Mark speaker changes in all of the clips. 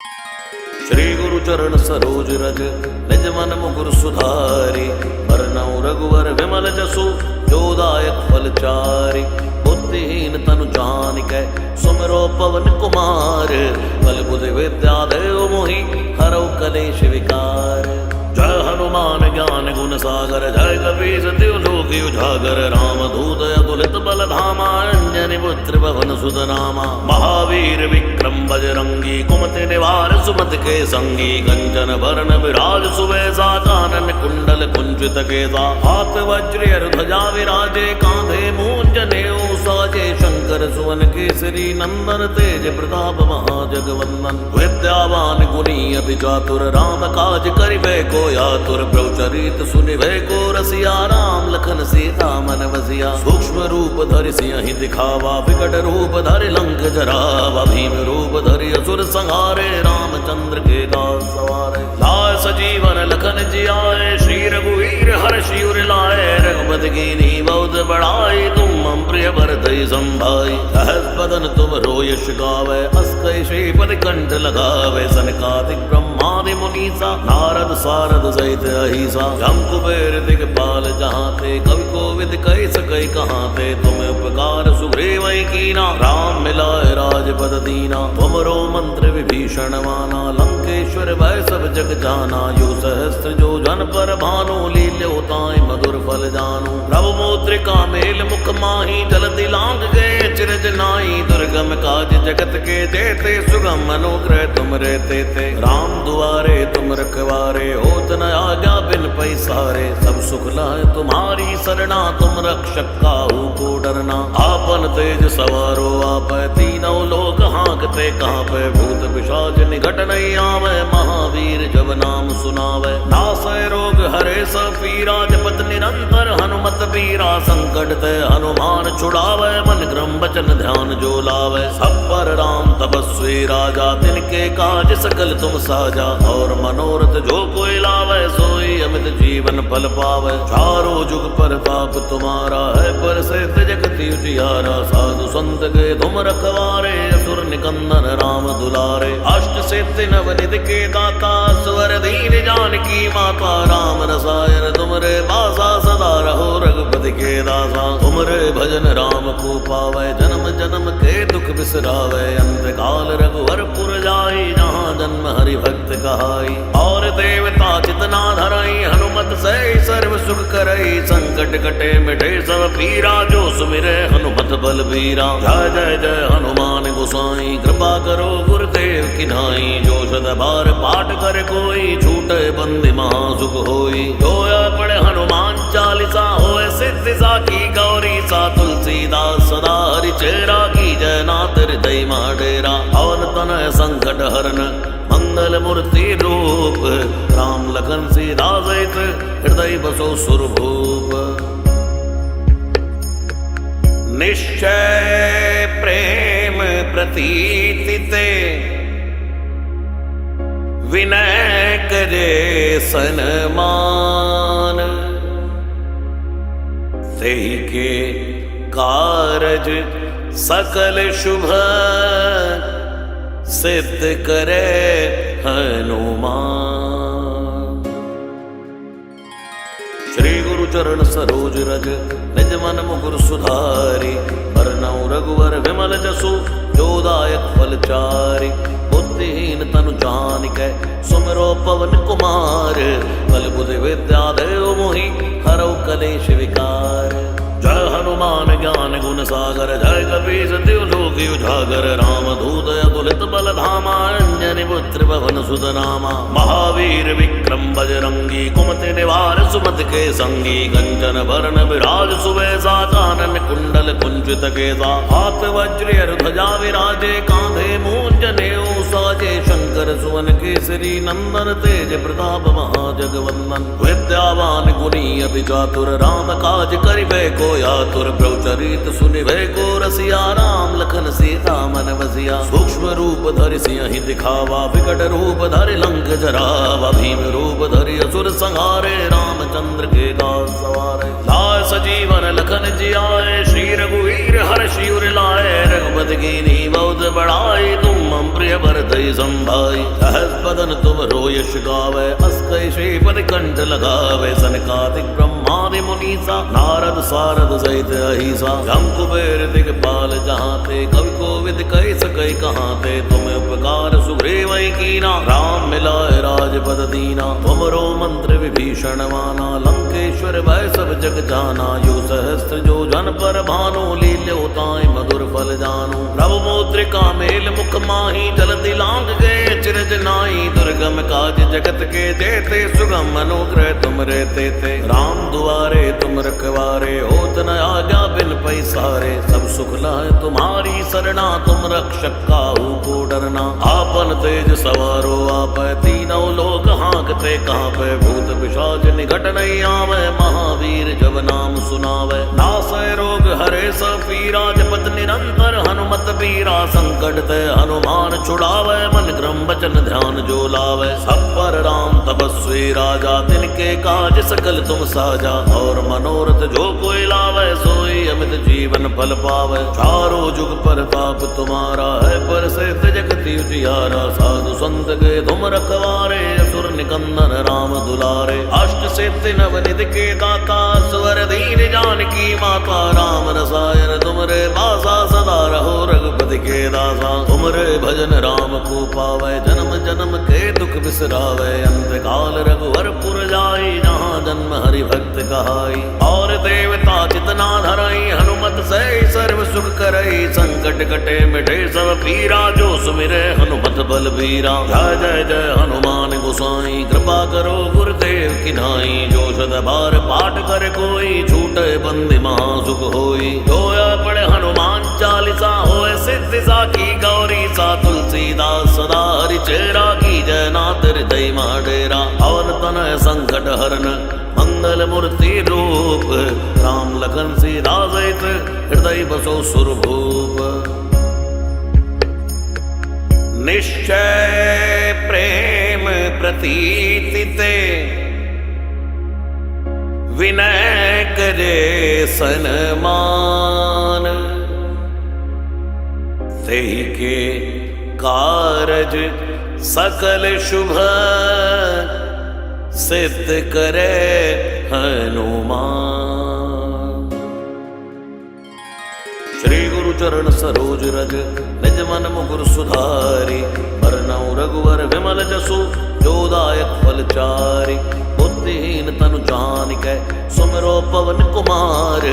Speaker 1: श्री गुरु चरण सरोज रज निज मन मुकुर सुधारी। बरनउँ रघुवर विमल जसु जोदायक फल चारि। बुद्धिहीन तनु जानिकै सुमिरो पवन कुमार। बल बुद्धि विद्या देव मोहि हरौ कलेश विकार। जय हनुमान ज्ञान गुण सागर जय कपीस तिहु लोक उजागर। रामदूत अतुलित बल धामा अंजनी पुत्र पवन सुत नामा। महावीर विक्रम बजरंगी कुमति निवार सुमति के संगी। कंचन बरन विराज सुबेसा कानन कुंडल कुंचित केसा। हाथ वज्र ध्वजा विराजे कांधे मूंज नेऊ साजे। शंकर सुवन केसरी नंदन तेज प्रताप महाजगवंदन। विद्यावान गुणी अति चातुर राम काज करिबे को आतुर। प्रभु चरित सुनिबे को रसिया राम लखन सीता मन बसिया। सूक्ष्म रूप धरि सिंहि दिखावा विकट रूप धरि लंक जरावा। भीम रूप धरि असुर संहारे रामचंद्र के दास सवारे। लाय सजीवन लखन जियाए श्री रघुवीर हर्षि उर लाए। रघुपति कीन्ही बहुत बड़ाई तुम मम प्रिय भरतहि संभाई। सहस बदन तुम यश गावे अस कहि श्रीपति कंठ लगावे। सनकादिक ब्रह्मादि मुनीसा नारद सारद सहित अहिसा। जम कुबेर दिगपाल जहाँ थे कवि कोविद कहि सकै कहाँ थे। तुम्हें उपकार सुग्रीवहि कीना राम मिलाए राजपद दीना। तुमरो मंत्र विभीषण माना लंकेश्वर भय सब जग जाना। यो सहस्त्र जो जन पर भानु लील्यो ताहि मधुर फल जानु। प्रभु मुद्रिका मेल मुख माहि जलधि लांघ गए चिरज नाहि। दुर्गम काज जगत के जेते सुगम अनुग्रह तुम रहते थे। राम दुआरे तुम रखवारे होत न आज्ञा बिन पैसारे। सब सुख लहै तुम्हारी सरना तुम रक्षक काहू को डरना। आपन तेज सवारो आपै तीनों लोक हाँकते कांपै। भूत पिशाच निकट नहीं आवे महावीर जब नाम सुनावे। नासै रोग हरे सब पीरा जपत निरंतर हनुमत बीरा। संकट ते हनुमान छुड़ावे मन क्रम वचन ध्यान जो लावे। सब पर राम तपस्वी राजा तिनके काज सकल तुम साजा। और मनोरथ जो कोई लावे सोई अमित जीवन फल पावे। चारों जुग प्रताप तुम्हारा है पर सिद्ध जगति उजियारा। साधु संत के तुम रखवारे असुर निकंदन राम दुलारे। अष्ट सिद्धि नवनिधि के दाता स्वर दीन जानकी माता। राम रसायन तुमरे बासा सदा रहो रघुपति के दासा। तुमरे भजन राम को पावे जन्म जन्म के दुख बिसरावे। अंत काल रघुवर पुर जाई जहाँ जन्म हरि भक्त कहाई। और देवता चितना धरई हनुमत से सर्व सुख करई। संकट कटे मिटे सब पीरा जो सुमिरे हनुमत बल बीरा। जय जय जय हनुमान गोसाई कृपा करो गुरुदेव की नाई। जो सद बार पाठ कर कोई छूटे बंदी महासुख होई। जो पढ़े हनुमान चालीसा होए सिद्धि साखी गौरी सा। तुलसीदास सदा हरि चेरा की जय नाथ हृदय डेरा। पवन तनय संकट हरन मंगल मूर्ति रूप। राम लखन सीता सहित हृदय बसो सुरभूप। निश्चय प्रेम प्रतीति ते विनय करे सनमान। तेहि के कारज सकल शुभ सिद्ध करे हनुमान। श्री गुरु चरण सरोज रज निज मन मुकुर सुधारी। बरनउँ रघुवर विमल जसु जोदायक फल चारि। बुद्धिहीन तनु जानिकै सुमिरो पवन कुमार। बल बुद्धि विद्या देव मोहि हरौ कलेश विकार। जय हनुमान ज्ञान गुण सागर जय कपीस तिहु लोक उजागर। रामदूत अतुलित बल धामा अंजनी पुत्र पवन सुत नामा। महावीर विक्रम बजरंगी कुमति निवार सुमति के संगी। कंचन बरन विराज सुबेसा कानन कुंडल कुंचित केसा। हाथ वज्र ध्वजा विराजे कांधे मूंज नेऊ साजे। शंकर सुवन केसरी नंदन तेज प्रताप महाजगवंदन। विद्यावान गुणी अति चातुर राम काज करिबे को आतुर। प्रभु चरित सुनिबे को रसिया राम लखन सीता मन बसिया। सूक्ष्म रूप धरि सिंहि दिखावा विकट रूप धरि लंक जरावा। भीम रूप धरि असुर संहारे रामचंद्र के दास सवारे। लाय सजीवन लखन जियाए श्री रघुवीर हर्षि हर्षि उर लाए, रघुपति कीन्ही बहुत बड़ाई, तुम मम प्रिय भरतहि संभाई। सहस बदन तुम रो यश गावे, अस कहि श्रीपति कंठ लगावे। सनकादिक ब्रह्मादि मुनीसा, नारद सारद सहित अहिसा। जम कुबेर दिगपाल जहाँ ते, कवि कोविद कहि सकै कहाँ ते। तुम उपकार सुग्रीव कीना, राम मिलाए राजपद दीना। तुमरो मंत्र विभीषण माना, लंकेश्वर भय सब जग जाना। यो सहस्त्र जो जन पर भानु, लील्यो ताहि मधुर फल जानु। प्रभु मुद्रिका मेल मुख माही, जलधि लांघ गए चिरज नाई। दुर्गम काज जगत के जेते, सुगम अनुग्रह तुम रे तेते। राम दुआरे तुम रखवारे, होत न आज्ञा बिन पैसारे। सब सुख लहै तुम्हारी सरना, तुम रक्षक काहू को डरना। आपन तेज सवारो आपै, तीनों लोक हाँकते कांपै। भूत पिशाच निकट नहीं आवे, महावीर जब नाम सुनावे। नासै रोग हरे सब पीरा, जपत निरंतर हनुमत बीरा। संकट ते हनुमान छुड़ावे, मन क्रम वचन ध्यान जो लावे। सब पर राम तपस्वी राजा, तिनके काज सकल तुम साजा। और मनोरथ जो कोई लावे, सोई अमित जीवन फल पावे। चारों जुग परताप तुम्हारा है, पर सिद्ध जगति उजियारा। साधु संत के तुम रखवारे, असुर निकंदन राम दुलारे। अष्ट सिद्धि नवनिधि के दाता, स्वर दीन जानकी माता। राम रसायन तुमरे बासा, सदा रहो रघुपति के दासा। तुमरे भजन राम को पावे, जन्म जन्म के दुख बिसरावे। अंत काल रघुवर पुर जाई, जहाँ जन्म हरि भक्त कहाई। और देवता चितना धरई, हनुमत से सर्व सुख करई। संकट कटे मिटे सब पीरा, जो सुमिरे हनुमत बल बीरा। जय जय जय हनुमान गोसाई, कृपा करो गुरुदेव की नाई। जो सद बार पाठ कर कोई, छूटे बंदी महासुख होई। जो पढ़े हनुमान चालीसा, होए सिद्धि साखी गौरी सा। तुलसीदास सदा हरि चेरा, की जय नाथ हृदय डेरा। और तनय संकट हरन, मंगल मूर्ति रूप। राम लखन सीता सहित, हृदय बसो सुरभूप। निश्चय प्रेम प्रतीति ते, विनय करे सनमान। तेहि के कारज सकल शुभ, सिद्ध करे हनुमान। श्री गुरु चरण सरोज रज, निज मन मुकुर सुधारी। बरनउँ रघुवर विमल जसु, जो दायक फल चारि। बुद्धिहीन तनु जानिकै, सुमिरो पवन कुमार।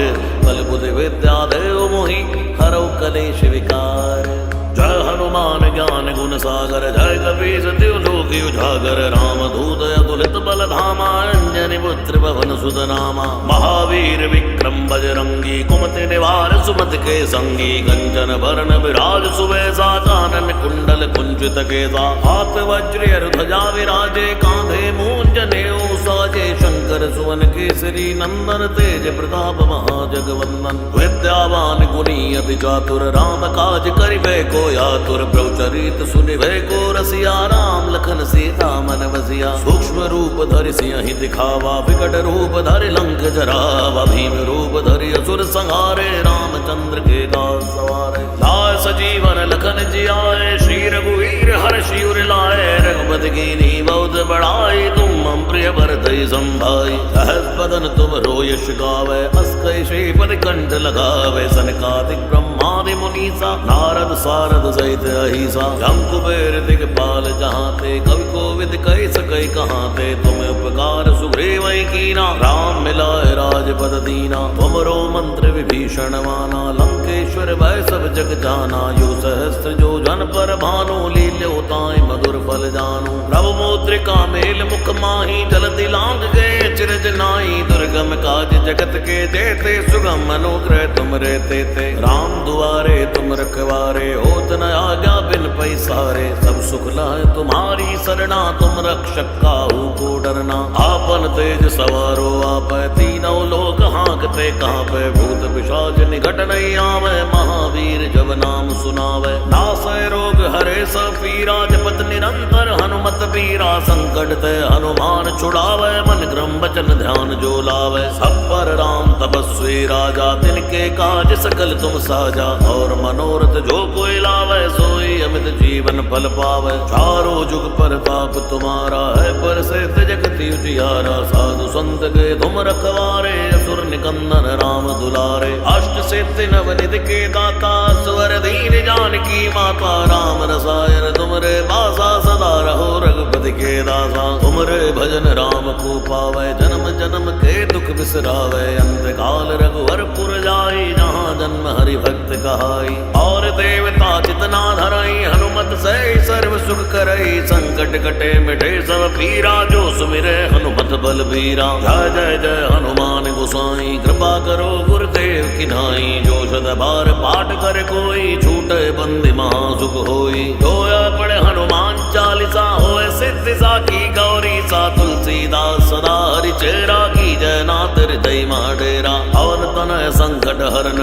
Speaker 1: बल बुद्धि विद्या देव मोहि, हरौ कलेश विकार। जय हनुमान ज्ञान गुण सागर, जय कपीस तिहुँ लोक उजागर। रामदूत अतुलित बल धामा, अंजनी पुत्र पवन सुत नामा। महावीर विक्रम बजरंगी, कुमति निवार सुमति के संगी। कंचन बरन विराज सुबेसा, कानन कुंडल कुंचित केसा। हाथ वज्र ध्वजा विराजे, कांधे मूंज नेऊ साजे। शंकर सुवन केसरी नंदन, तेज प्रताप महाजगवंदन। विद्यावान गुणी अति चातुर, राम काज करिबे को आतुर। प्रभु चरित सुनिबे को रसिया, राम लखन सीता मन बसिया। सूक्ष्म रूप धरि सियहि दिखावा, विकट रूप धरि लंक जरावा। भीम रूप धरि असुर संहारे, रामचंद्र के दास सवारे। लाए सजीवन लखन जियाए, श्री रघुवीर हर्षि उर लाए। रघुपति कीन्ही बहुत बड़ाई, तुम मम प्रिय भरतहि संभाई। सहस बदन तुम रो यश गावे, अस कहि श्रीपति कंठ लगावे। सनकादिक ब्रह्मादि मुनीसा, नारद सारद सहित अहिसा। जम कुबेर दिगपाल जहाँ ते, कवि कोविद कहि सकै कहाँ ते। तुम उपकार सुग्रीव कीना, राम मिलाए राजपद दीना। तुमरो मंत्र विभीषण माना, लंकेश्वर भय सब जग जाना। यो सहस्त्र जो जन पर भानु, लील्यो ताहि मधुर फल जानु। प्रभु मुद्रिका मेल मुख माही, जलधि लांघ गए चिरज नाई। दुर्गम काज जगत के जेते, सुगम अनुग्रह तुम रे तेते। राम दुआरे तुम रखवारे, होत न आज्ञा बिन पैसारे। सब सुख लहै तुम्हारी सरना, तुम रक्षक काहू को डरना। आपन तेज सवारो आपै, तीनों लोक हाँकते कांपै। भूत पिशाच निकट नहीं आवे, महावीर जब नाम सुनावे। नासै रोग हरे सब पीरा, जपत निरंतर हनुमत बीरा। संकट ते हनुमान छुड़ावे, मन क्रम वचन ध्यान जो लावे। सब पर राम तपस्वी तपस्वी राजा, तिनके काज सकल तुम साजा। और मनोरथ जो कोई लावे, सोई अमित जीवन फल पावे। चारों जुग प्रताप तुम्हारा है, पर से जगति उजियारा। साधु संत के तुम रखवारे, असुर निकंदन राम दुलारे। अष्ट सिद्धि नवनिधि के दाता, स्वर दीन जानकी माता। राम रसायन तुमरे बासा, सदा रहो रघुपति के दासा। तुमरे भजन राम को पावे, जन्म जन्म के दुख बिसरावे। अंत काल रघुवरपुर जाई, जहाँ जन्म हरि भक्त कहाई। और देवता चितना धरई, हनुमत से सर्व सुख करई। संकट कटे मिटे सब पीरा, जो सुमिरे हनुमत बलबीरा। जय जय जय हनुमान गोसाई, कृपा करो गुरुदेव की नाई। जो शत बार पाठ कर कोई, छूटे बंदी महासुख होई। जोया पढ़े हनुमान चालीसा, होए सिद्धि साखी गौरी सा। तुलसीदास सदा हरि चेरा, की जय नाथ हृदय डेरा। पवन तनय संकट हरन,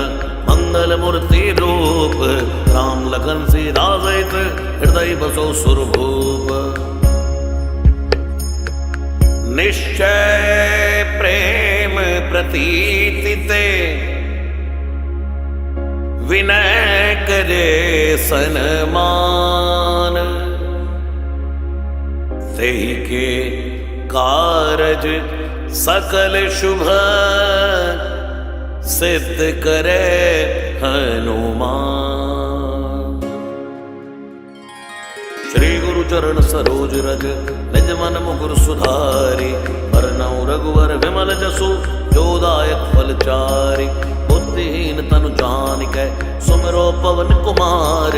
Speaker 1: मंगल मूर्ति रूप। राम लखन सीता सहित, हृदय बसो सुरभूप। निश्चय प्रेम प्रतीति ते, विनय करे सनमान। तेहि के कारज सकल शुभ, सिद्ध करे हनुमान। श्री गुरु चरण सरोज रज, निज मन मुकुर सुधारी। बरनउँ रघुवर विमल जसु, जो दायक फल चारि। बुद्धिहीन तनु जानिकै, सुमिरो पवन कुमार।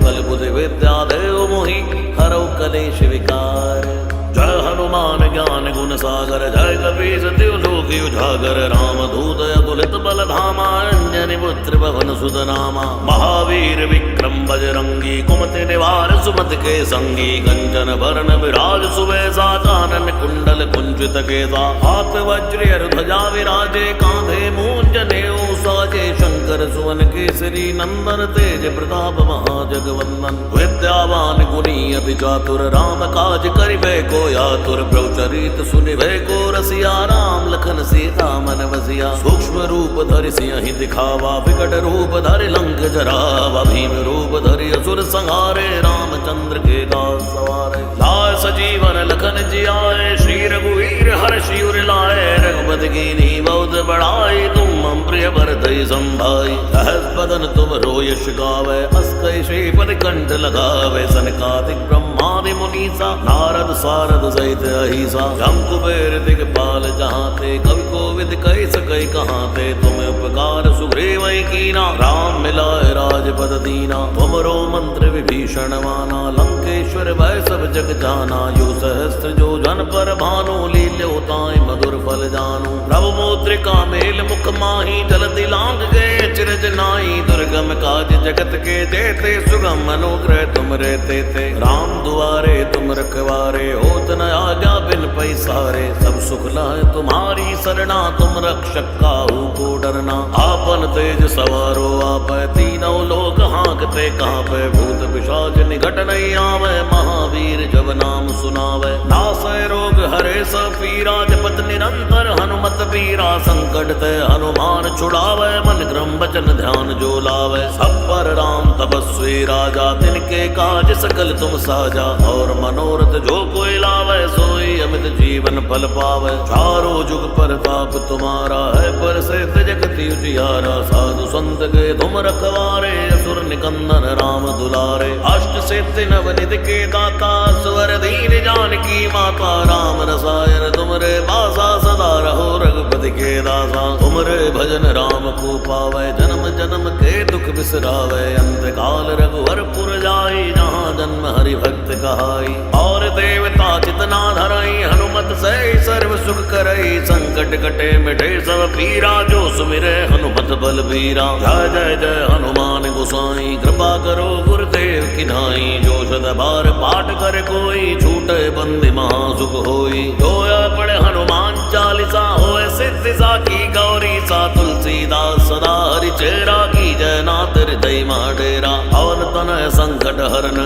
Speaker 1: बल बुद्धि विद्या देव मोहि, हरौ कलेश विकार। जय हनुमान ज्ञान गुण सागर, जय कपीस तिहु लोक उजागर। राम दूत अतुलित बल धामा, अंजनी पुत्र पवन सुत नामा। महावीर विक्रम बजरंगी, कुमति निवार सुमति के संगी। कंचन बरन विराज सुबेसा, कानन कुंडल कुंचित केसा। हाथ वज्र ध्वजा विराजे, कांधे मूंज नेऊ साजे। शंकर सुवन केसरी नंदन, तेज प्रताप महाजगवंदन। विद्यावान गुणी अति चातुर, राम काज करिबे को आतुर। प्रभु चरित सुनिबे को रसिया, राम लखन सीता मन बसिया। सूक्ष्म रूप धरि सियहि दिखावा, विकट रूप धरि लंक जरावा। भीम रूप धरि असुर संहारे, रामचंद्र के दास सवारे। लाय सजीवन लखन जियाए, श्री रघुवीर हर्षि उर लाए। रघुपति कीन्ही बहुत बड़ाई, तुम मम प्रिय भरतहि संभाई। सहस बदन तुम यश गावे, अस कहि श्रीपति कंठ लगावे। सनकादिक ब्रह्मादि मुनीसा, नारद सारद सहित अहिसा। जम कुबेर दिगपाल जहाँते, कवि कोविद कहि सकै कहाँते। तुम्हें उपकार सुग्रीव कीना, राम मिलाए राजपद दीना। तुमरो मंत्र विभीषण माना, लंकेश्वर भय सब जग जाना। यो सहस्त्र जो जन पर भानु, लील्यो ताहि मधुर फल जानु। प्रभु मुद्रिका मेल मुख माही, जलधि लांघ गए चिरज नाई। दुर्गम काज जगत के जेते, सुगम अनुग्रह तुमरे तेते। राम दुआरे तुम रखवारे, होत न आज्ञा बिन पैसारे। सब सुख लहै तुम्हारी सरना, तुम रक्षक काहू को डरना। आपन तेज सवारो आपै, तीनों लोक हाँकते कांपै। भूत पिशाच निकट नहीं आवे, महावीर जब नाम सुनावे। नासै रोग हरे सब पीरा, जपत निरंतर हनुमत बीरा। संकट ते हनुमान छुड़ावे, मन क्रम वचन ध्यान जो लावे। सब पर राम तपस्वी राजा, तिनके काज सकल तुम साजा। और मनोरथ जो कोई लावे, सोई अमित जीवन फल पावे। चारों जुग प्रताप तुम्हारा है, पर से जगति उजियारा। साधु संत के तुम रखवारे, असुर निकंदन राम दुलारे। अष्ट सिद्धि नवनिधि के दाता, स्वर दीन जानकी माता। राम रसायन तुमरे बासा, सदा रहो रघुपति के दासा। तुमरे भजन राम को पावे, जन्म जन्म के दुख बिसरावे। अंत काल रघुवरपुर जाई, जहाँ जन्म हरि भक्त कहाई। और देवता चितना धरई, हनुमत से सर्व सुख करई। संकट कटे मिटे सब पीरा, जो सुमिरे हनुमत बलबीरा। जय जय जय हनुमान गोसाई, कृपा करो गुरुदेव की नाई। जो शत बार पाठ कर कोई, छूटे बंदी महासुख होई। जोया पढ़े हनुमान चालीसा, होए सिद्धि साखी गौरी सा। तुलसीदास सदा हरि चेरा, की जय नाथ हृदय डेरा। पवन तनय संकट हरन,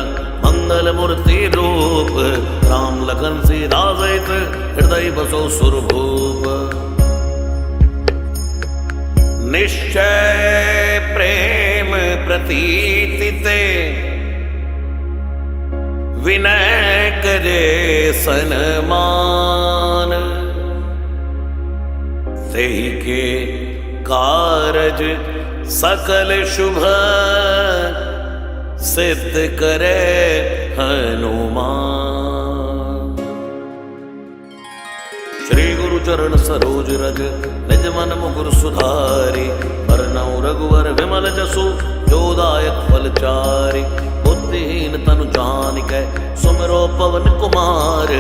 Speaker 1: मंगल मूर्ति रूप। राम लखन सीता सहित, हृदय बसो सुरभूप। निश्चय प्रेम प्रतीति ते विनय करे सन्मान। तेहि के कारज सकल शुभ सिद्ध करे हनुमान। श्री गुरु चरण सरोज रज निज मन मुकुर सुधारि। बरनउँ रघुवर विमल जसु जो दायक फल चारि। बुद्धिहीन तनु जानिकै सुमिरो पवन कुमार।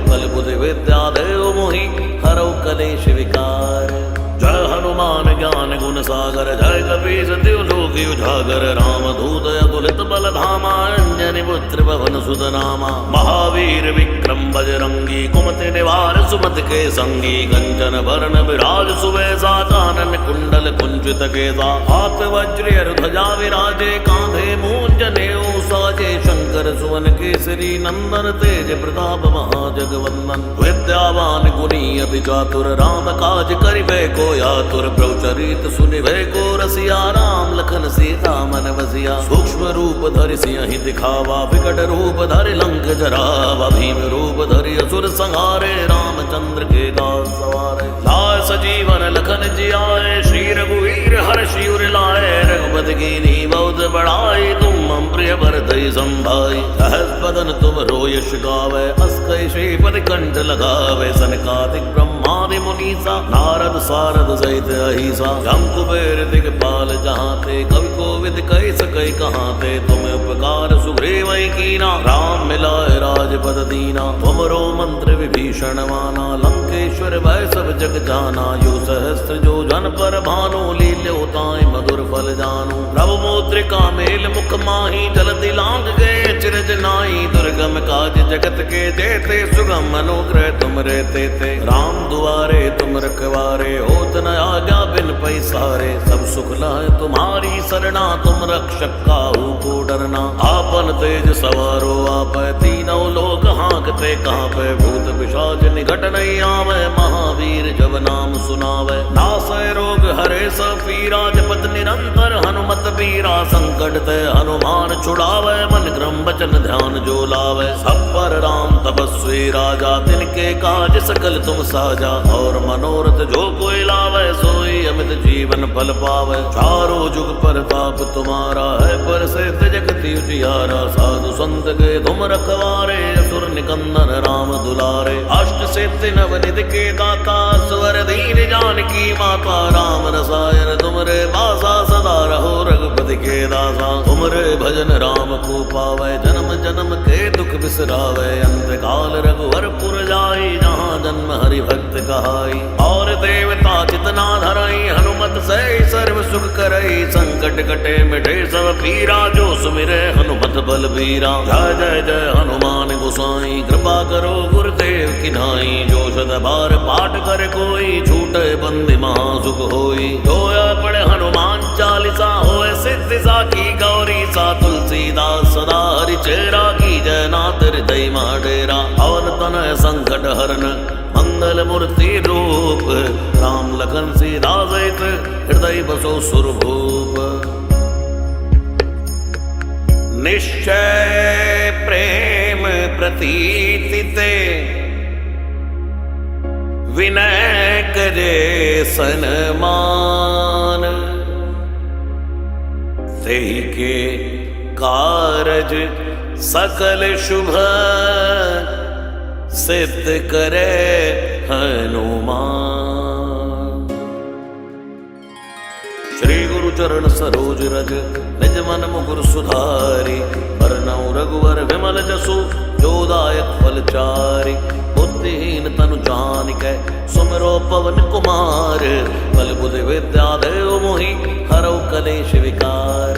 Speaker 1: बल बुद्धि विद्या देव मोहि हरौ कलेश विकार। जय हनुमान ज्ञान गुण सागर जय कपीस तिहु लोक उजागर। रामदूत अतुलित बल धामा अंजनी पुत्र पवन सुत नामा। महावीर विक्रम बजरंगी कुमति निवार सुमति के संगी। कंचन बरन विराज सुबेसा कानन कुंडल कुंचित केसा। हाथ वज्र ध्वजा विराजे कांधे मूंज जनेऊ साजे। शंकर सुवन केसरी नंदन तेज प्रताप महाजगवंदन। विद्यावान गुणी अति चातुर राम काज करिबे को यातुर। प्रभु चरित सुनिबे को रसिया राम लखन सीता मन बसिया। सूक्ष्म रूप धरि सियहि दिखावा विकट रूप धरि लंक जरावा। भीम रूप धरि असुर संहारे रामचंद्र के दास सवारे। लाए सजीवन लखन जियाए श्री रघुवीर हर्षि उर लाए। रघुपति कीन्ही बहुत बड़ाई तुम मम प्रिय भरतहि संभाई। सहस बदन तुम रोयश गावै अस कहि श्रीपति कंठ लगावै। सनकादिक ब्रह्मादि मुनीसा नारद सारद सहित अहिसा। जम कुबेर दिगपाल जहांते कवि कोविद कहि सकै कहांते। तुम उपकार सुग्रीव कीना राम मिलाए राजपद दीना। तुमरो मंत्र विभीषण माना लंकेश्वर भय सब जग जाना। यो सहस्त्र जो जन पर भानु लील्यो ताहि मधुर फल जानू। प्रभु मुद्रिका मेल मुख माही जलधि लांघ गए चिरज नाई। दुर्गम काज जगत के जेते सुगम अनुग्रह तुम रहते थे। राम दुआरे तुम रखवारे होत न आज्ञा बिन पैसारे। सब सुख लहै तुम्हारी सरना तुम रक्षक काहू को डरना। आपन तेज सवारो आपै तीनों लोक हांकते कांपै। भूत पिशाच निकट नहीं आवे महावीर जब नाम सुनावे। नासै रोग हरे सब पीरा जपत निरंतर हनुमत बीरा। संकट ते हनुमान छुड़ावे मन क्रम बचन ध्यान जो लावे। सब पर राम तपस्वी राजा तिनके काज सकल तुम साजा। और मनोरथ जो कोई लावे सोई अमित जीवन फल पावे। चारों जुग परताप तुम्हारा है प्रसिद्ध जगत उजियारा। साधु संत के तुम रखवारे असुर निकंदन राम दुलारे। अष्ट सिद्धि नवनिधि के दाता स्वर दीन जानकी माता। राम रसायन तुमरे बासा सदा रहो रघुपति के दासा। तुमरे भजन राम को पावे जन्म जन्म के दुख बिसरावे। अंत काल रघुवर पुर जाई जहाँ जन्म हरि भक्त कहाई। और देवता चितना धरई हनुमत से सर्व सुख करई। संकट कटे मिटे सब पीरा जो सुमिरे हनुमत बल बीरा। जय जय जय हनुमान गोसाई कृपा करो गुरुदेव की नाई। जो शत बार पाठ कर कोई छूटे बंदी महासुख होई। जो पढ़े हनुमान चालीसा होए सिद्धि साखी गौरी सा। तुलसीदास सदा हरि चेरा की जय नाथ हृदय डेरा। पवन तनय संकट हरन मंगल मूर्ति रूप। राम लखन सीता सहित हृदय बसो सुरभूप। निश्चय प्रेम प्रतीति ते विनय करे सन्मान। तेहि के कारज सकल शुभ सिद्ध करे हनुमान। श्री गुरु चरण सरोज रज निज मन मुकुर सुधारि। बरनउँ रघुवर विमल जसु जो दायक फल चारि। बुद्धिहीन तनु जानिकै सुमिरो पवन कुमार। बल बुद्धि विद्या देव मोहि हरौ कलेश विकार।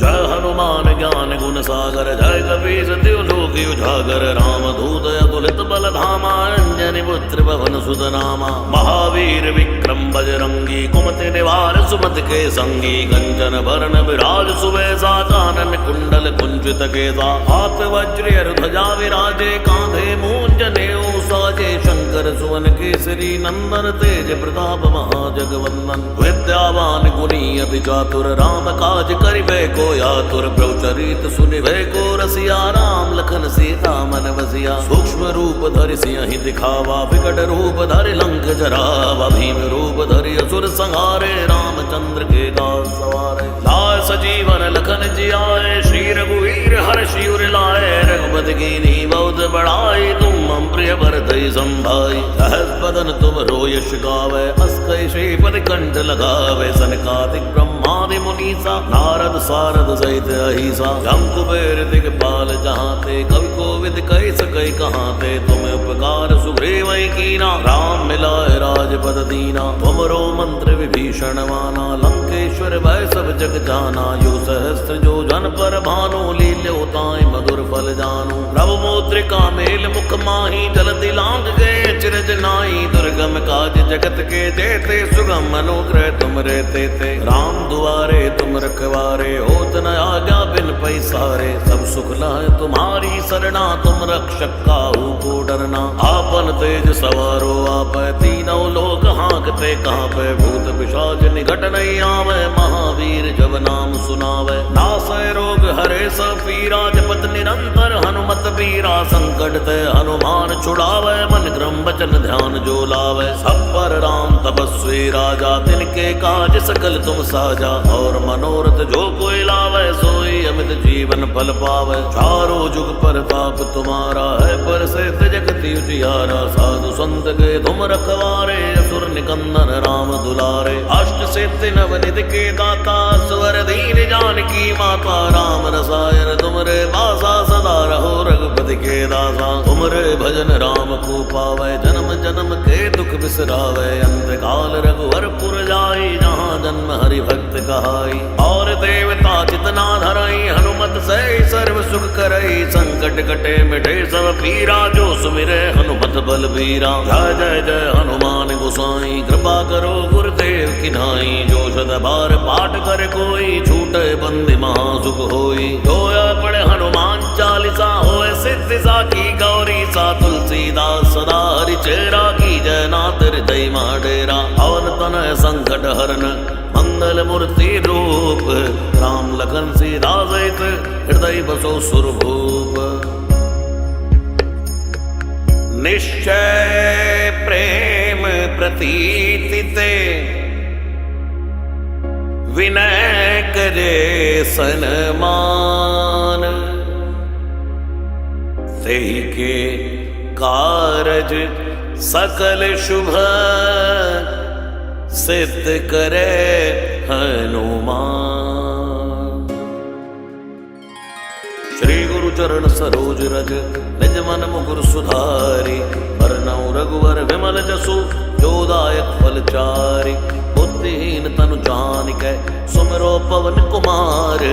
Speaker 1: जय हनुमान ज्ञान गुण सागर जय कपीस तिहु लोक उजागर। रामदूत अतुलित बल धामा अंजनी पुत्र पवन सुत नामा। महावीर विक्रम बजरंगी कुमति निवार सुमति के संगी। कंचन बरन विराज सुबेसा कानन कुंडल कुंचित केसा। हाथ वज्र ध्वजा विराजे कांधे मूंज जनेऊ साजे। शंकर शंकर सुवन केसरी नंदन तेज प्रताप महाजगवंदन विद्यावान गुणी अति चातुर राम काज करिबे को आतुर प्रभु चरित सुनिबे को रसिया राम लखन सीता मन बसिया सूक्ष्म रूप धरि सिंहि दिखावा विकट रूप धरि लंक जरावा भीम रूप धरि असुर संहारे रामचंद्र के दास सवारे लाए सजीवन लखन जियाए श्री रघुवीर हर्षि उर लाए रघुपति कीन्ही बहुत बड़ाई तुम मम प्रिय भरतहि संभाई सहस बदन तुम रोयश गावे अस कहि श्रीपति कंठ लगावे सनकादिक ब्रह्मादि मुनीसा नारद सारद सहित अहिसा जम कुबेर दिगपाल जहाँ ते कवि कोविद कहि सकै कहाँ ते तुम उपकार सुग्रीव कीना राम मिलाए राजपद दीना तुमरो मंत्र विभीषण माना लंकेश्वर भय सब जग जाना युग सहस्त्र जो जन पर भानु लील्यो ताहि मधुर फल जानू प्रभु मुद्रिका मेल मुख माही जलति लांग गए चिरज नाई दुर्गम काज जगत के देते सुगम अनुग्रह तुम रहते थे राम दुआरे तुम रखवारे होत न आज्ञा बिन पैसारे सब सुख लह तुम्हारी सरना तुम रक्षक काहू को डरना आपन तेज सवारो आप तीनों लोक हाँकते कहाँ पे भूत पिशाच निकट नहीं आवे महावीर जब नाम सुनावे नासै रोग हरे सब पीरा जपत निरंतर हनुमत बीरा संकट ते हनुमान छुड़ावे मन क्रम वचन ध्यान जो लावे सब पर राम तपस्वी राजा तिनके काज सकल तुम साजा और मनोरथ जो कोई लावे सोई अमित जीवन फल पावे चारों जुग प्रताप तुम्हारा है पर से जगति उजियारा साधु संत के तुम रखवारे असुर निकंदन राम दुलारे अष्ट सिद्धि नवनिधि के दाता स्वर दीन जानकी माता राम रसायन तुमरे बासा सदा रहो रघुपति के दासा तुमरे भजन राम को पावे जन्म जन्म के दुख बिसरावे अंत काल रघुवर पुर जाई जहाँ जन्म हरि भक्त कहाई और देवता चितना धरई हनुमत से सर्व सुख करई संकट कटे मिटे सब पीरा जो सुमिरे हनुमत बल बीरा जय जय जय हनुमान गोसाई कृपा करो गुरुदेव की नाई जो सद बार पाठ कर कोई छूटे बंदी महासुख होई जोया पढ़े हनुमान चालीसा होए सिद्धि साखी गौरी सा तुलसीदास सदा हरि चेरा की जय नाथ हृदय डेरा पवन तनय संकट हरन मंगल मूर्ति रूप राम लखन सीता सहित हृदय बसो सुरभूप निश्चय प्रेम प्रतीति ते विनय करे सनमान तेहि के कारज सकल शुभ सिद्ध करे हनुमान। श्री गुरु चरण सरोज रज निज मन मुकुर सुधारी बरनउँ रघुवर विमल जसु जोदायक फल चारि बुद्धिहीन तनु जानिकै सुमिरो पवन कुमार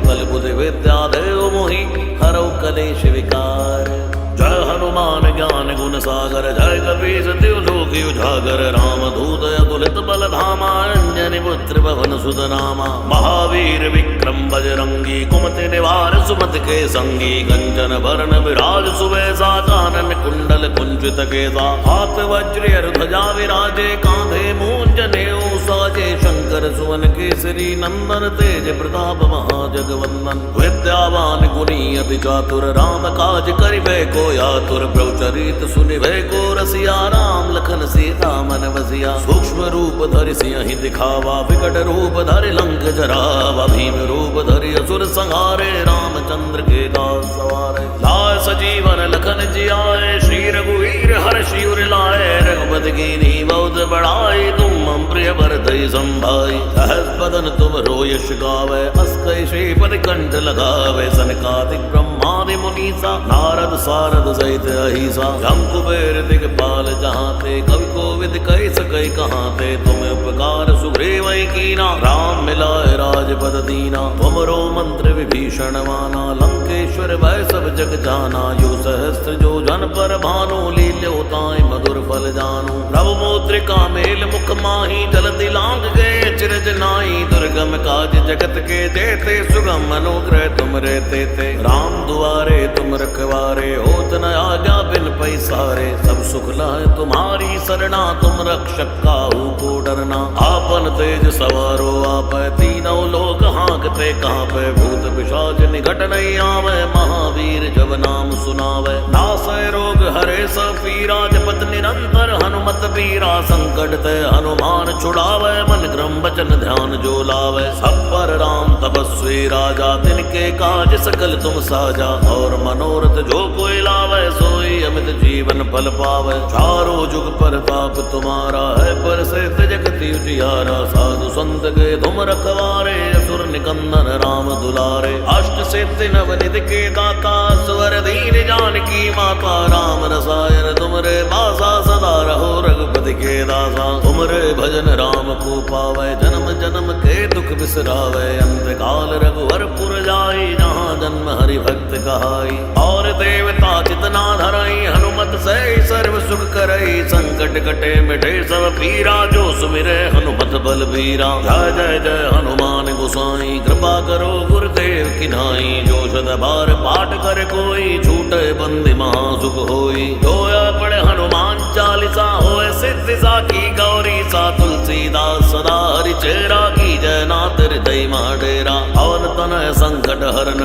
Speaker 1: बल बुद्धि विद्या देव मोहि हरौ कलेश विकार। जय हनुमान ज्ञान गुण सागर जय कपीस तिहु लोक उजागर राम दूत अतुलित बल धामा अंजनी पुत्र पवन सुत नामा महावीर विक्रम बजरंगी कुमति निवार सुमति के संगी कंचन वरण विराज सुबेसा कानन कुंडल कुंचित केसा हाथ वज्र ध्वजा विराजे कांधे मूंज नेऊ साजे शंकर सुवन केसरी नंदन तेज प्रताप महाजगवंदन विद्यावान गुणी अति चातुर राम काज करिबे को आतुर प्रभु चरित सुनिबे को रसिया राम लखन सीता मन बसिया सूक्ष्म रूप धरि सिंहि दिखावा विकट रूप धरि लंक जरावा भीम रूप धरि असुर संहारे रामचंद्र के दास सवारे लाए सजीवन लखन जियाए श्री रघुवीर हर्षि उर लाए रघुपति कीन्ही बहुत बड़ाई तुम मम प्रिय भरतहि संभाई सहस बदन तुम रोयश गावे अस कहि श्रीपति कंठ लगावे सनकादिक ब्रह्मादि मुनीसा नारद सारद सहित अहिसा जम कुबेर दिगपाल जहाँ ते कवि कोविद कहि सकै कहाँ ते तुम उपकार सुग्रीव कीना राम मिलाए राजपद दीना तुमरो मंत्र विभीषण माना लंकेश्वर भय सब जग जाना युग सहस्त्र जो जन पर भानु लील्यो ताहि मधुर फल जानू प्रभु मुद्रिका मेल मुख माही जलति लांग गए चिरज नाई। दुर्गम काज जगत के जेते सुगम अनुग्रह तुम रहते थे। राम दुआरे तुम रखवारे होत न आज्ञा बिन पैसारे। सब सुख लह तुम्हारी सरना तुम रक्षक काहू को डरना। आपन तेज सवारो आप तीनों लोग हाँकते कांपे। भूत पिशाच निकट नहीं आवे महावीर जब नाम सुनावे। नासय रोग हरे सब पीरा जपत निरंतर हनुमत बीरा। संकट ते हनुमान छुड़ावे मन क्रम वचन ध्यान जो लावे। सब पर राम तपस्वी राजा तिनके काज सकल तुम साजा। और मनोरथ जो कोई लावे सोई अमित जीवन फल पावे। चारों जुग प्रताप तुम्हारा है पर से जगति उजियारा। साधु संत के तुम रखवारे असुर निकंदन राम दुलारे। अष्ट सिद्धि नवनिधि के दाता स्वर दीन जानकी माता। राम रसायन तुमरे बासा सदा रहो रघुपति के दासा। तुमरे भजन राम को पावे जन्म जन्म के दुख बिसरावे। अंत काल रघुवर पुर जाई जहाँ जन्म हरि भक्त कहाई। और देवता चितना धरई हनुमत से सर्व सुख करई। संकट कटे मिटे सब पीरा जो सुमिरे हनुमत बल बीरा। जय जय जय हनुमान गोसाई कृपा करो गुरुदेव की नाई। जो सद बार पाठ कर कोई छूटे बंदी महासुख होई। जोया पढ़े हनुमान चालीसा होए सिद्धि साखी गौरी सा। तुलसीदास सदा हरि चेरा की जय नाथ हृदय डेरा। पवन तनय संकट हरन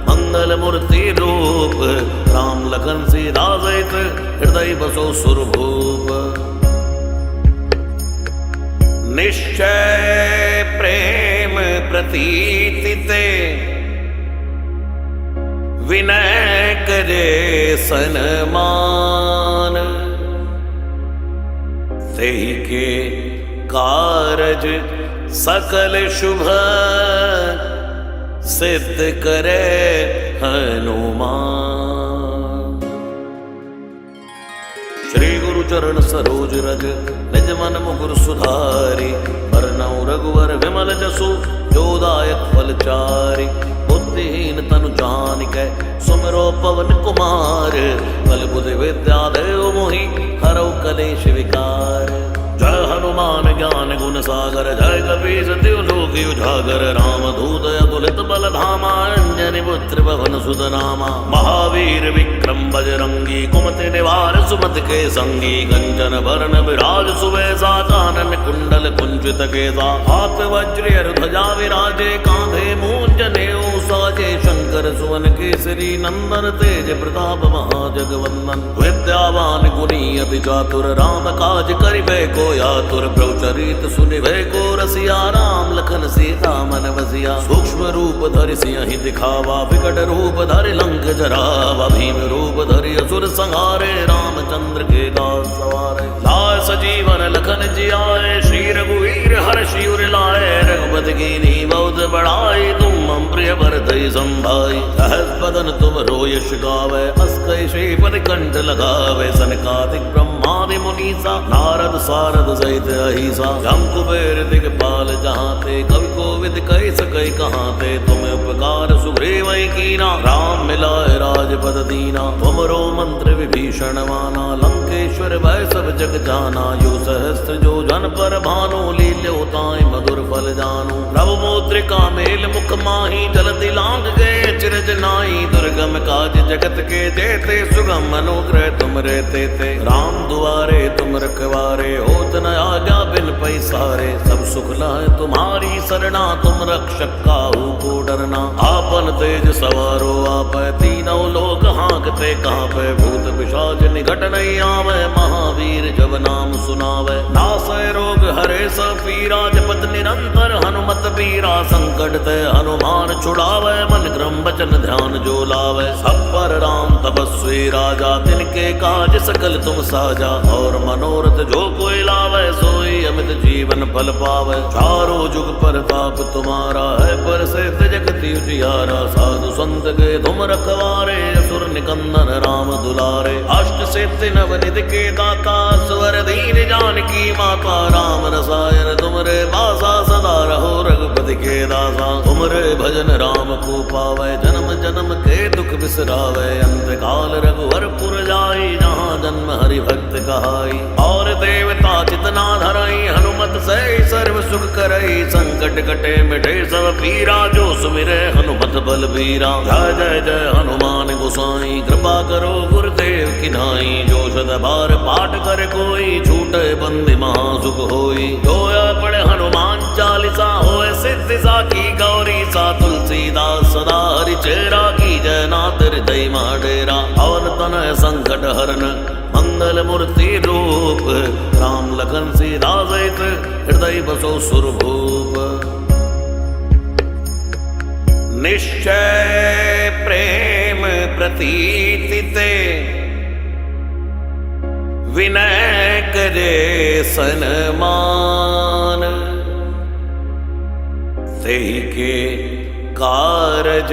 Speaker 1: मंगल मूर्ति रूप। राम लखन सीता सहित हृदय बसो सुरभूप। निश्चय प्रेम प्रतीति ते विनय करे सनमान। तेहि के कारज सकल शुभ सिद्ध करे हनुमान। श्री गुरु चरण सरोज रज निज मन मुकुर सुधारी। बरनउँ रघुवर विमल जसु जो दायक फल चारि। बुद्धिहीन तनु जानिकै सुमिरो पवन कुमार। बल बुद्धि विद्या देव मोहि हरौ कलेश विकार। जय हनुमान ज्ञान गुण सागर जय कपीस तिहुँ लोक उजागर। राम दूत अतुलित बल धामा अंजनी पुत्र पवन सुत नामा। महावीर विक्रम बजरंगी कुमति निवार सुमति के संगी। कंचन बरन विराज सुबेसा कानन कुंडल कुंचित केसा। हाथ वज्र ध्वजा विराजे कांधे मूंज नेऊ साजे। शंकर सुवन केसरी नंदन तेज प्रताप महाजगवंदन। विद्यावान गुणी अति चातुर राम काज करिबे को आतुर। प्रभु चरित सुनिबे को रसिया। राम लखन सीता मन बसिया। सूक्ष्म रूप धरि सियहि दिखावा। विकट रूप धरि लंक जरावा। भीम रूप धरि असुर संहारे। रामचंद्र के दास सवारे। लाए सजीवन लखन जियाए। श्री रघुवीर हर्षि उर लाए। रघुपति कीन्ही बहुत बड़ाई। तुम मम प्रिय भरतहि संभाई। सहस बदन तुम रोयस गावै। अस कहि श्रीपति कंठ लगावे। सनकादिक ब्रह्मादि मुनीसा नारद सारद सहित अहिसा। जम कुबेर दिगपाल जहाँ ते कवि कोविद कहि सकै कहाँ ते। तुम उपकार सुग्रीव कीना राम मिलाए राजपद दीना। तुमरो मंत्र विभीषण माना लंकेश्वर भय सब जग जाना। यो सहस्त्र जो जन पर भानु लील्यो ताहि मधुर फल जानु। प्रभु मुद्रिका मेल मुख माही जलति लांग गए चिरज नाई। दुर्गम काज जगत के जेते सुगम अनुग्रह तुम रहते थे। राम दुआरे तुम रखवारे होत न आज्ञा बिन पैसारे। सब सुख लह तुम्हारी सरना तुम रक्षक काहू को डरना। आपन तेज सवारो आप तीनों लोग हाँकते कांपे। भूत पिशाच निकट नहीं आवे महावीर जब नाम सुनावे। नासय रोग हरे सब पीरा जपत निरंतर हनुमत बीरा। संकट ते हनुमान छुड़ावे मन क्रम वचन ध्यान जो लावे। सब पर राम तपस्वी राजा तिनके काज सकल तुम साजा। और मनोरथ जो कोई लावे सोई अमित जीवन फल पावे। चारों जुग प्रताप तुम्हारा है पर से जगति उजियारा। साधु संत के तुम रखवारे असुर निकंदन राम दुलारे। अष्ट सिद्धि नवनिधि के दाता स्वर दीन जानकी माता। राम रसायन तुमरे बासा सदा रहो रघुपति के दासा। तुमरे भजन राम को पावे जन्म जन्म के दुख बिसरावे। अंत काल रघुवर पुर जाई जहाँ जन्म हरि भक्त कहाई। और देवता चितना धरई हनुमत से सर्व सुख करई। संकट कटे मिटे सब पीरा जो सुमिरे हनुमत बलबीरा। जय जय जय हनुमान गोसाई कृपा करो गुरुदेव की नाई। जो सद बार पाठ कर कोई छूटे बंदी महासुख होई। जोया पढ़े हनुमान चालीसा होए सिद्धि सा की गौरी सा। तुलसीदास सदा हरि चेरा की जय नाथ हृदय डेरा। और तनय संकट हरन मंगल मूर्ति रूप। राम लखन सीता सहित हृदय बसो सुरभूप। निश्चय प्रेम प्रतीति ते विनय करे सनमान। तेहि के कारज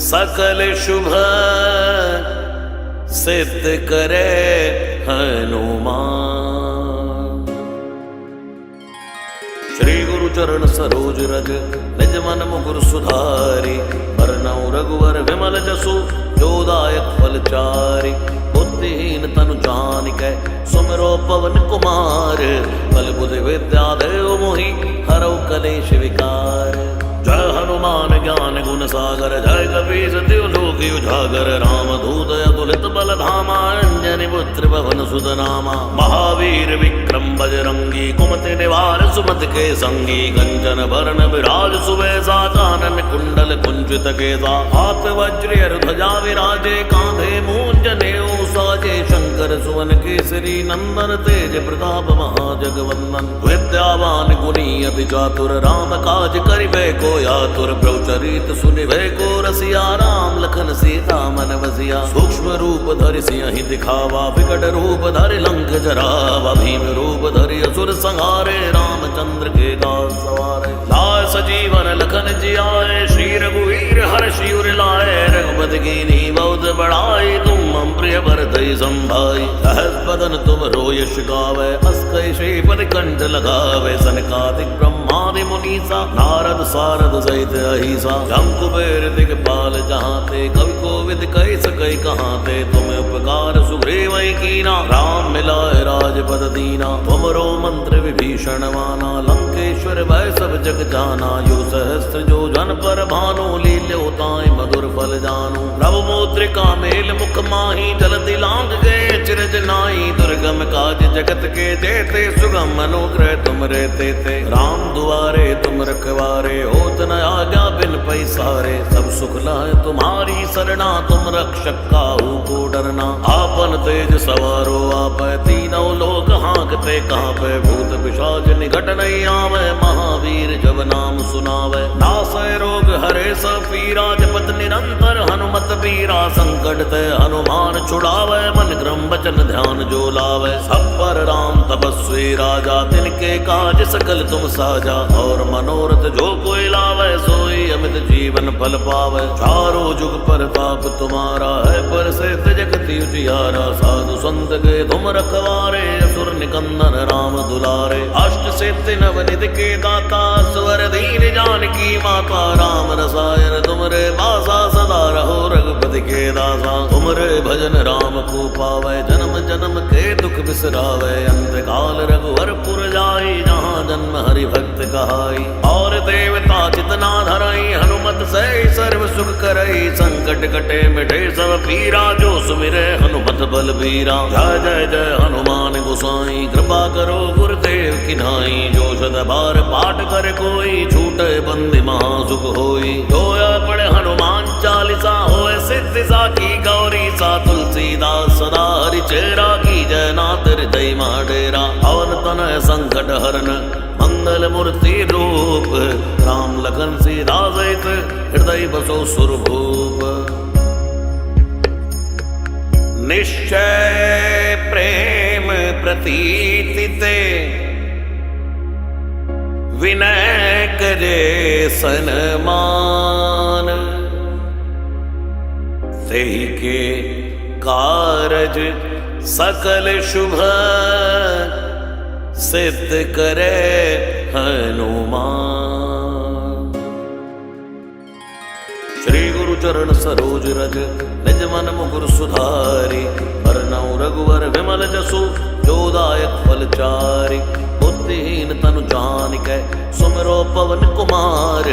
Speaker 1: सकल शुभ सिद्ध करे हनुमान। श्री गुरु चरण सरोज रज निज मन मुकुर सुधारी। बरनउँ रघुवर विमल जसु जो दायक फल चारि। बुद्धिहीन तनु जानिकै सुमिरो पवन कुमार। बल बुद्धि विद्या देव मोहि हरौ कलेश विकार। जय हनुमान ज्ञान गुण सागर जय कपीस तिहु लोक उजागर। रामदूत अतुलित बल धामा अंजनी पुत्र पवन सुत नामा। महावीर विक्रम बजरंगी कुमति निवार सुमति के संगी। कंचन बरन विराज सुबेसा कानन कुंडल कुंचित केसा। हाथ वज्र ध्वजा विराजे कांधे मूंज नेऊ साजे। शंकर सुवन केसरी नंदन तेज प्रताप महाजगवंदन। विद्यावान गुणी अति चातुर राम काज करिबे को आतुर। प्रभुचरित सुनिबे को रसिया राम लखन सीता मन बसिया। सूक्ष्म रूप धरि सियहि दिखावा विकट रूप धरि लंक जरावा। भीम रूप धरि असुर संहारे रामचंद्र के दास सवारे। लाए सजीवन लखन जियाए श्री रघुवीर हर्षि उर लाए। रघुपति कीन्ही बहुत बड़ाई तुम मम प्रिय भरतहि संभाई। सहस बदन तुम रोयश गावे अस कहि श्रीपति कंठ लगावे। सनकादिक ब्रह्मादि मुनीसा नारद सारद सहित अहिसा। जम कुबेर दिगपाल जहाँते कवि कोविद कहि सकै कहाँते। तुम उपकार सुग्रीव कीना राम मिलाए राजपद दीना। तुमरो मंत्र विभीषण माना लंकेश्वर भय सब जग जाना। यो सहस्त्र जो जन पर भानु लील्यो ताहि मधुर फल जानू। प्रभु मुद्रिका मेल मुख माही जलधि लांघ गए चिरज नाई। दुर्गम काज जगत के जेते सुगम अनुग्रह तुम रे तेते। राम दुआरे तुम रखवारे होत न आज्ञा बिन पैसारे। सब सुख लहै तुम्हारी सरना तुम रक्षक काहू को डरना। आपन तेज सवारो आपै तीनों लोक हाँकते कांपै। भूत पिशाच निकट नहीं आवे महावीर जब नाम सुनावे। नासै रोग हरे सब पीरा जपत निरंतर हनुमत बीरा। संकट ते हनुमान छुड़ावे मन क्रम वचन ध्यान जो लावे। सब पर राम तपस्वी राजा तिनके काज सकल तुम साजा। और मनोरथ जो कोई लावे सोई अमित जीवन फल पावे। चारों जुग परताप तुम्हारा है प्रसिद्ध जगति उजियारा। साधु संत के तुम रखवारे असुर निकंदन राम दुलारे। अष्ट सिद्धि नवनिधि के दाता स्वर दीन जानकी माता। राम रसायन तुमरे बासा सदा रहो रघुपति के दासा। तुमरे भजन राम को पावे जन्म जन्म के दुख बिसरावे। अंत काल रघुवर पुर जाई जहाँ जन्म हरि भक्त कहाई। और देवता चितना धरई हनुमत से सर्व सुख करई। संकट कटे मिटे सब पीरा जो सुमिरे हनुमत बलबीरा। जय जय जय हनुमान गोसाई कृपा करो गुरुदेव की नाई। जो सद बार पाठ कर कोई छूटे बंदी महासुख होई। जोया पढ़े हनुमान चालीसा होए सिद्धि सा की गौरी सा। तुलसीदास सदा हरि चेरा की जय नाथ हृदय डेरा। और तनय संकट हरन मंगल मूर्ति रूप। राम लखन सीता सहित हृदय बसो सुरभूप। निश्चय प्रेम प्रतीति ते विनय करे सनमान। तेहि के कारज सकल शुभ सिद्ध करे हनुमान। श्री गुरु चरण सरोज रज निज मन मुकुर सुधारी। बरनउँ रघुवर विमल जसु जोदायक फलचारि बुद्धिहीन तनु जानिकै सुमिरो पवन कुमार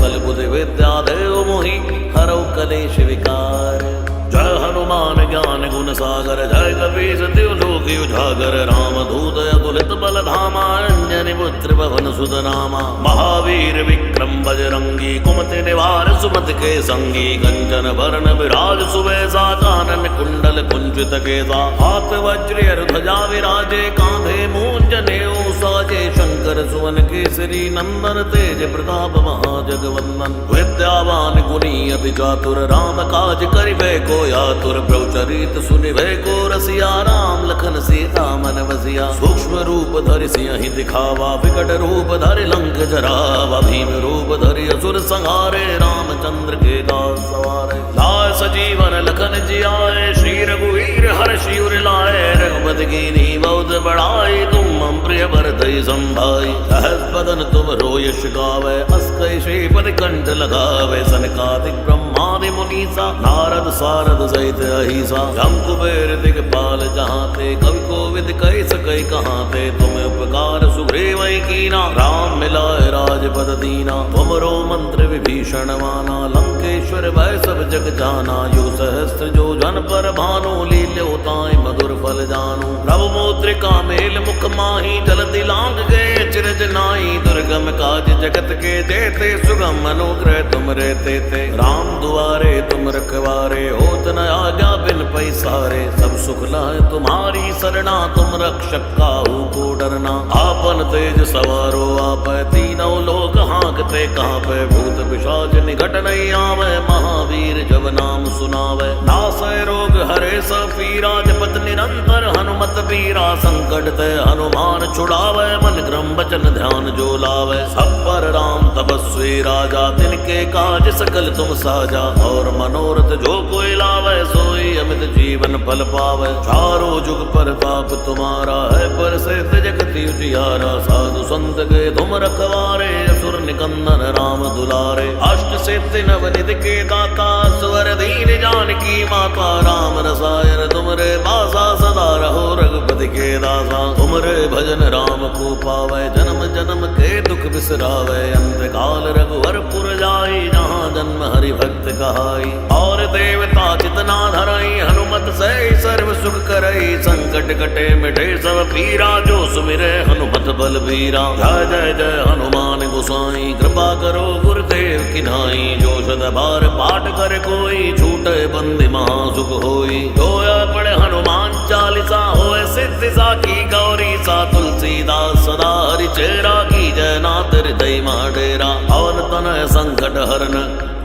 Speaker 1: बल बुद्धि विद्या देव मोहि हरौ कलेश विकार। जय हनुमान ज्ञान गुण सागर जय कपीस तिहु लोक उजागर राम दूत अतुलित बल धामा अंजनी पुत्र पवन सुत नामा। महावीर विक्रम बजरंगी कुमति निवार सुमति के संगी कंचन वरण विराज सुबेसा कानन कुंडल कुंजित केसा हाथ वज्र ध्वजा विराजे कांधे मूंज नेऊ साजे शंकर सुवन केसरी नंदन तेज प्रताप महाजगवंदन। विद्यावान गुणी अति चातुर राम काज करिबे को यातुर प्रभुचरित सुनिबे को रसिया राम लखन सीता मन बसिया। सूक्ष्म रूप धरि सिंहि दिखावा विकट रूप धरि लंक जरावा भीम रूप धरि असुर संहारे रामचंद्र के दास सवारे। लाय सजीवन लखन जियाए श्री रघुवीर हर्षि उर लाए रघुपति कीन्ही बहुत बड़ाई तुम मम प्रिय भरतहि संभाई। सहस बदन तुम रोयश गावे अस कहि श्रीपति कंठ लगावे सनकादिक ब्रह्मादि मुनीसा नारद सारद सहित अहिसा। जम कुबेर दिगपाल जहांते कवि कोविद कहि सकहि कहांते तुम उपकार सुग्रीव कीना राम मिलाए राजपद दीना। तुमरो मंत्र विभीषण माना लंकेश्वर भय सब जग जाना। यो सहस्त्र जो जन पर भानु लील्योताय मधुर फल जानू। प्रभु मुद्रिका मेल मुख माही जलधि लांग गए चिरज नाई। दुर्गम काज जगत के जेते सुगम अनुग्रह तुम रहते थे। राम दुआरे तुम रखवारे होत न आज्ञा बिन पैसारे। सब सुख लह तुम्हारी सरना तुम रक्षक काहू को डरना। आपन तेज सवारो आप तीनों लोग हाँकते कांपे भूत पिशाच निकट नहीं आवे। महावीर जब नाम सुनावे नासै रोग हरे सब पीरा। जपत निरंतर हनुमत बीरा संकट ते हनुमान छुड़ावे। मन क्रम वचन ध्यान जो लावे सब पर राम तपस्वी राजा। तिनके काज सकल तुम साजा और मनोरथ जो कोई लावे सोई अमित जीवन फल पावे। चारों जुग परताप तुम्हारा है पर से जगति उजियारा। साधु संत के तुम रखवारे असुर निकंदन राम दुलारे। अष्ट सिद्धि नव निधि के दाता स्वर दीन जानकी माता। राम रसायन तुमरे बासा सदा रहो रघुपति के दासा। तुमरे भजन राम को पावे जन्म जन्म के दुख बिसरावे। अंत काल रघुवर पुर जाई जहाँ जन्म हरि भक्त कहाई। और देवता चितना धरई हनुमत से सर्व सुख करई। संकट कटे मिटे सब पीरा जो सुमिरे हनुमत बल बीरा। जय जय जय हनुमान गोसाई कृपा करो गुरुदेव की नाई। जो सद बार पाठ कर कोई छूटे बंदी महासुख होई। जोया पढ़े हनुमान चालीसा होए सिद्धि साखी गौरी सा। तुलसीदास सदा हरि चेरा की जय नाथ हृदय डेरा। पवन तनय संकट हरन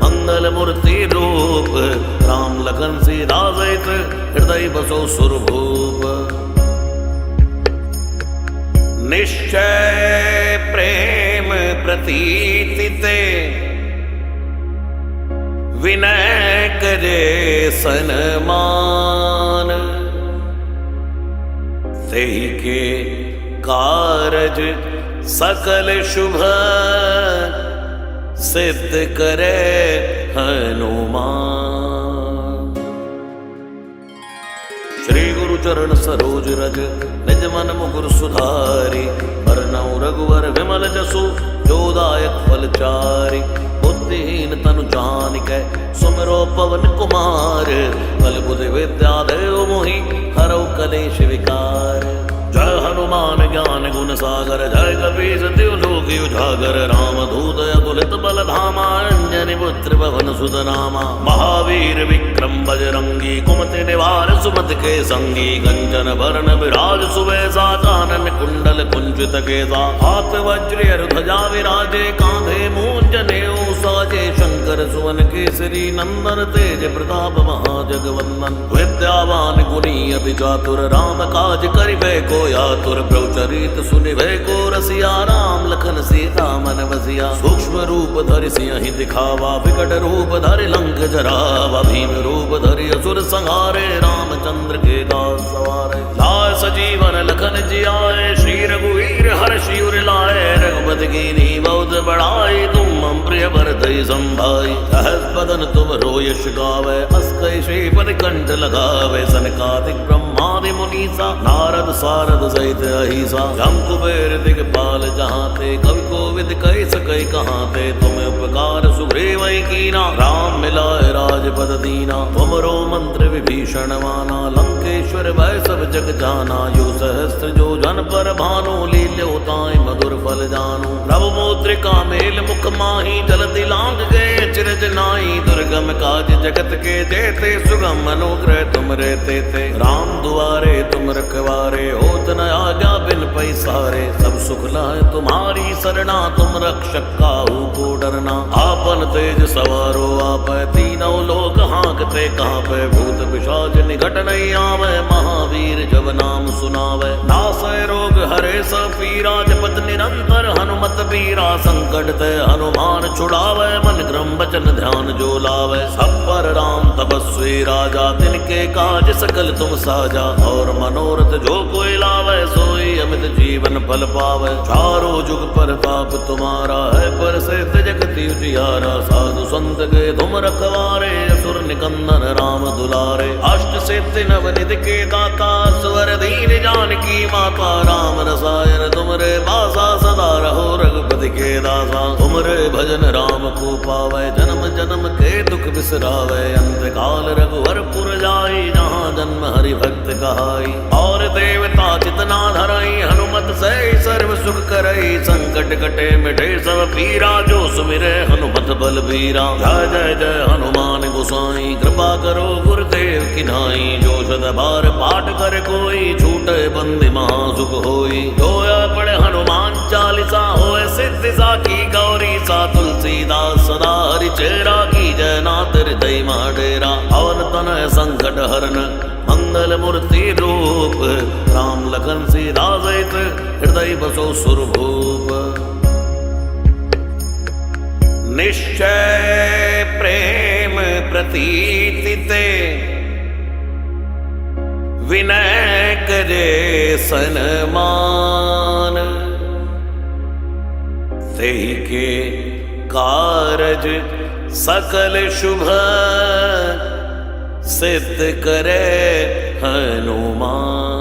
Speaker 1: मंगल मूर्ति रूप। राम लखन सीता सहित हृदय बसो सुरभूप। निश्चय प्रेम प्रतीति ते विनय करे सनमान। तेहि के कारज सकल शुभ सिद्ध करे हनुमान। श्री गुरु चरण सरोज रज निज मन मुकुर सुधारि। बरनउँ रघुवर विमल जसु जोदायक फलचारि। बुद्धिहीन तनु जानिकै सुमिरो पवन कुमार। बल बुद्धि विद्या देव मोहि हरौ कलेश विकार। जय हनुमान ज्ञान गुण सागर जय कपीस तिहु लोक उजागर। राम दूत अतुलित बल धामा अंजनी पुत्र पवन सुत नामा। महावीर विक्रम बजरंगी कुमति निवार सुमति के संगी। कंचन वरण विराज सुबेसा कानन कुंडल कुंजित केसा। हाथ वज्र ध्वजा विराजे कांधे मूंज नेऊ साजे शंकर सुवन केसरी नंदन तेज प्रताप महाजगवंदन। विद्यावान गुणी अति चातुर राम काज करिबे को यातुर। प्रभुचरित सुनिबे को रसिया राम लखन सीता मन बसिया। सूक्ष्म रूप धरि सिंहि दिखावा विकट रूप धरि लंक जरावा। भीम रूप धरि असुर संहारे रामचंद्र के दास सवारे। लाय सजीवन लखन जियाए श्री रघुवीर हर्षि उर लाए। रघुपति कीन्ही बहुत बड़ाई तुम मम प्रिय शौर्य बरदई संभाई। सहस बदन तुम रो यश गावे, अस कैसे पर कंठ लगावे। सनकादिक ब्रह्मादि मुनीसा, नारद सारद सहित अहिसा। जम कुबेर दिगपाल जहाँ ते, कवि कोविद कह सकै कहाँ ते। तुम्हें उपकार सुग्रीव कीना, राम मिलाए राजपद दीना। तुमरो मंत्र विभीषण माना, लंकेश्वर भय सब जग जाना। यो सहस्त्र जो जन पर भानु, लील्यो ताई मधुर फल जानु। प्रभु मुद्रिका मेल मुख माही, जलति लांग गए चिरज नाई। दुर्गम काज जगत के जेते, सुगम अनुग्रह तुम रहते थे। राम दुआरे तुम रखवारे, होत न आज्ञा बिन पैसारे। सब सुख लहै तुम्हारी सरना, तुम रक्षक काहू को डरना। आपन तेज सवारो आपै, तीनों लोक हाँकते कांपै। भूत पिशाच निकट नहीं आवे, महावीर जब नाम सुनावे। नासै रोग हरे सब पीरा, जपत निरंतर हनुमत बीरा। संकट ते हनुमान छुड़ावे, मन क्रम वचन ध्यान जो लावे। सब पर राम तपस्वी राजा, तिनके काज सकल तुम साजा। और मनोरथ जो कोई लावे, सोई अमित जीवन फल पावे। चारों जुग प्रताप तुम्हारा है, पर सिद्ध जगति उजियारा। साधु संत के तुम रखवारे, असुर निकंदन राम दुलारे। अष्ट सिद्धि नवनिधि के दाता, स्वर दीन जानकी माता। राम रसायन तुमरे बासा, सदा रहो रघुपति के दासा। तुमरे भजन राम को पावे, जन्म जन्म के दुख बिसरावे। अंत काल रघुवर पुर जाई, जहाँ जन्म हरि भक्त कहाई। और देवता चितना धरई, हनुमत से सर्व सुख करई। संकट कटे मिटे सब पीरा, जो सुमिरे हनुमत बल बीरा। जय जय जय हनुमान गोसाई, कृपा करो गुरुदेव की नाई। जो सद बार पाठ कर कोई, छूटे बंदी महासुख होई। जो पढ़े हनुमान चालीसा, होए सिद्धि साखी गौरी सा। तुलसीदास सदा हरि चेरा, की जय नाथ हृदय डेरा। पवन तनय संकट हरन, मंगल मूर्ति रूप। राम लखन सीता सहित, हृदय बसो सुरभूप। निश्चय प्रेम प्रतीति ते, विनय करे सनमान। तेहि के कारज सकल शुभ, सिद्ध करे हनुमान।